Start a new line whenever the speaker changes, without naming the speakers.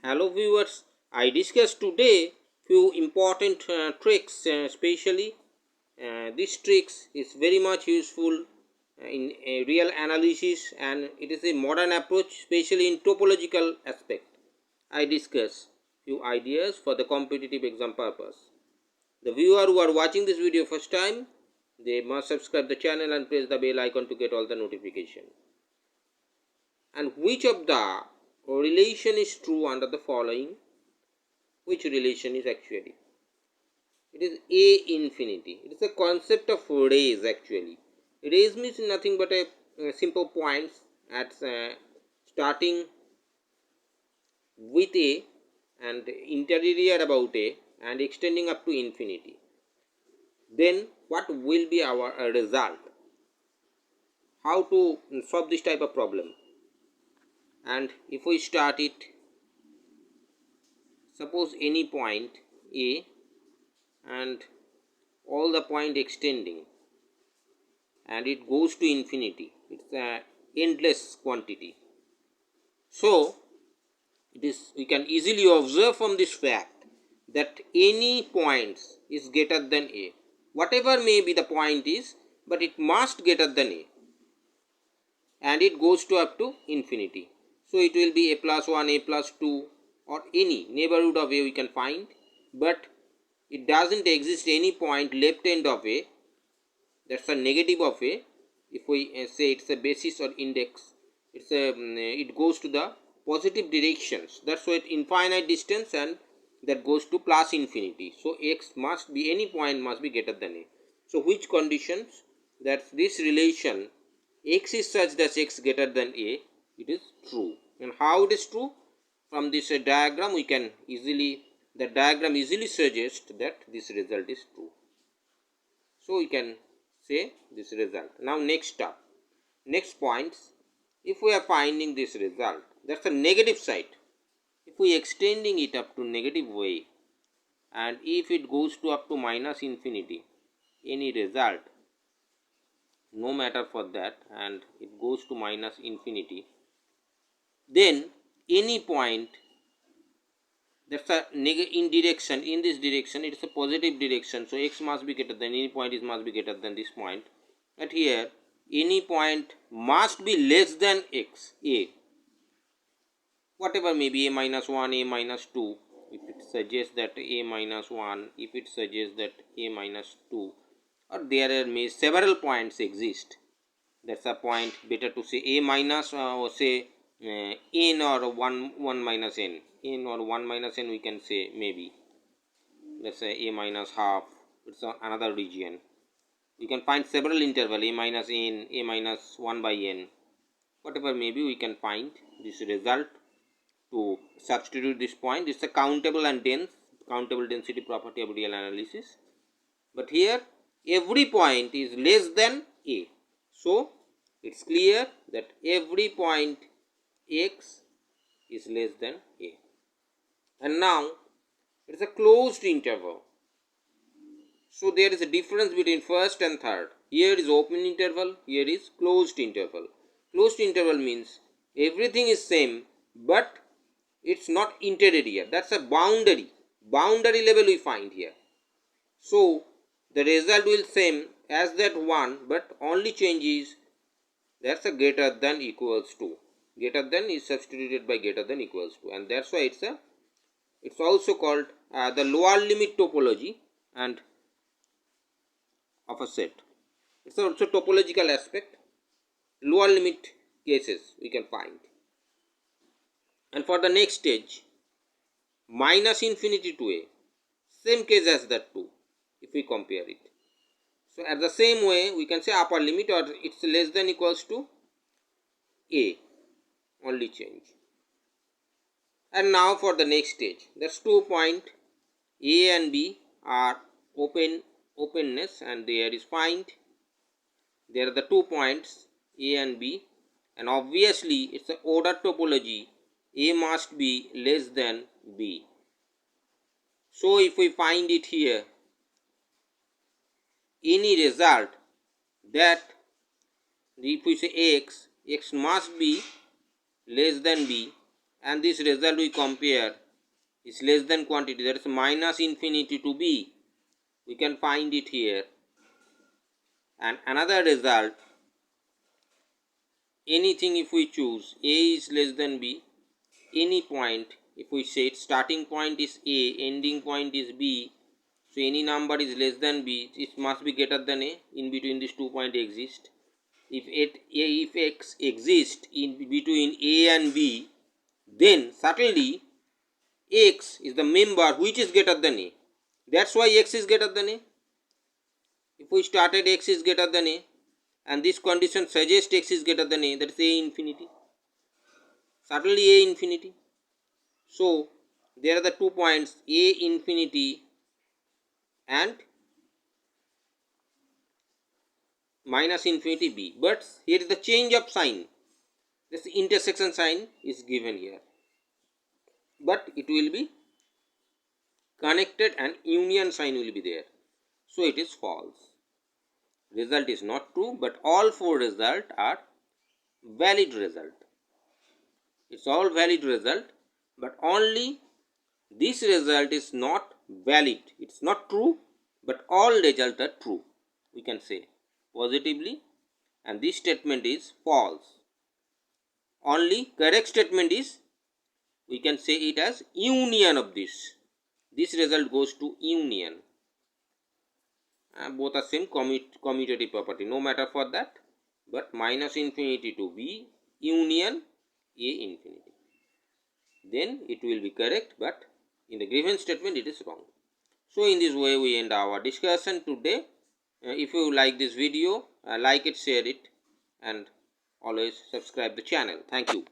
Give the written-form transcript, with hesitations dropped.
Hello viewers, I discuss today few important tricks, especially this tricks is very much useful in a real analysis, and it is a modern approach, especially in topological aspect. I discuss few ideas for the competitive exam purpose. The viewer who are watching this video first time, they must subscribe the channel and press the bell icon to get all the notification. And which of the relation is true under the following? Which relation is actually? It is A infinity. It is a concept of rays actually. Rays means nothing but a simple points at starting with A and interior about A and extending up to infinity. Then what will be our result? How to solve this type of problem? And if we start it, suppose any point A and all the point extending, and it goes to infinity. It's a endless quantity. So it is, we can easily observe from this fact that any points is greater than A. Whatever may be the point is, but it must greater than A, and it goes to up to infinity. So it will be A plus 1, A plus 2, or any neighborhood of A we can find, but it doesn't exist any point left end of A, that's a negative of A. If we say it's a basis or index, it's a it goes to the positive directions, that's why it's infinite distance, and that goes to plus infinity. So x must be, any point must be greater than A. So which conditions? That this relation x is such that x greater than A, it is true. And how it is true? From this diagram we can easily, the diagram easily suggests that this result is true. So we can say this result. Now next up, next points, if we are finding this result, that's the negative side. If we extending it up to negative way, and if it goes to up to minus infinity, any result, no matter for that, and it goes to minus infinity, then any point, that's a in direction, in this direction it is a positive direction, so x must be greater than, any point is must be greater than this point. But here any point must be less than x, A, whatever may be, A minus 1, A minus 2, if it suggests that A minus 1, if it suggests that A minus 2, or there are may several points exist, that's a point, better to say A minus or say n or 1 minus n, n or 1 minus n we can say, maybe let's say A minus half, it's another region. We can find several interval, A minus n, A minus 1 by n, whatever may be, we can find this result to substitute this point. It's a countable and dense, countable density property of real analysis. But here every point is less than A, so it's clear that every point x is less than A. And now it's a closed interval, so there is a difference between first and third. Here is open interval, here is closed interval. Closed interval means everything is same, but it's not interior, that's a boundary level we find here. So the result will same as that one, but only change is, that's a greater than equals to, greater than is substituted by greater than equals to, and that's why it's also called the lower limit topology and of a set. It's also topological aspect, lower limit cases we can find. And for the next stage, minus infinity to A, same case as that 2 if we compare it. So at the same way we can say upper limit, or it's less than equals to A, only change. And now for the next stage, that's 2 point A and B are openness, and there is find, there are the 2 points A and B, and obviously it's an order topology, A must be less than B. So if we find it here, any result, that if we say x must be less than B, and this result we compare is less than quantity, that is minus infinity to b, we can find it here. And another result, anything if we choose a is less than b, any point if we set starting point is a, ending point is b, so any number is less than b, it must be greater than a, in between these 2 points exist. If x exists in between a and b, then certainly x is the member which is greater than a. That's why x is greater than a. If we started x is greater than a, and this condition suggests x is greater than a, that is a infinity. Certainly a infinity. So there are the 2 points a infinity and minus infinity b. But here is the change of sign. This intersection sign is given here. But it will be connected and union sign will be there. So it is false. Result is not true, but all 4 results are valid result. It's all valid result, but only this result is not valid. It's not true, but all results are true. We can say positively, and this statement is false. Only correct statement is, we can say it as union of this. This result goes to union. Both are same commutative property, no matter for that, but minus infinity to b union a infinity, then it will be correct, but in the given statement it is wrong. So in this way we end our discussion today. If you like this video, like it, share it, and always subscribe the channel. Thank you.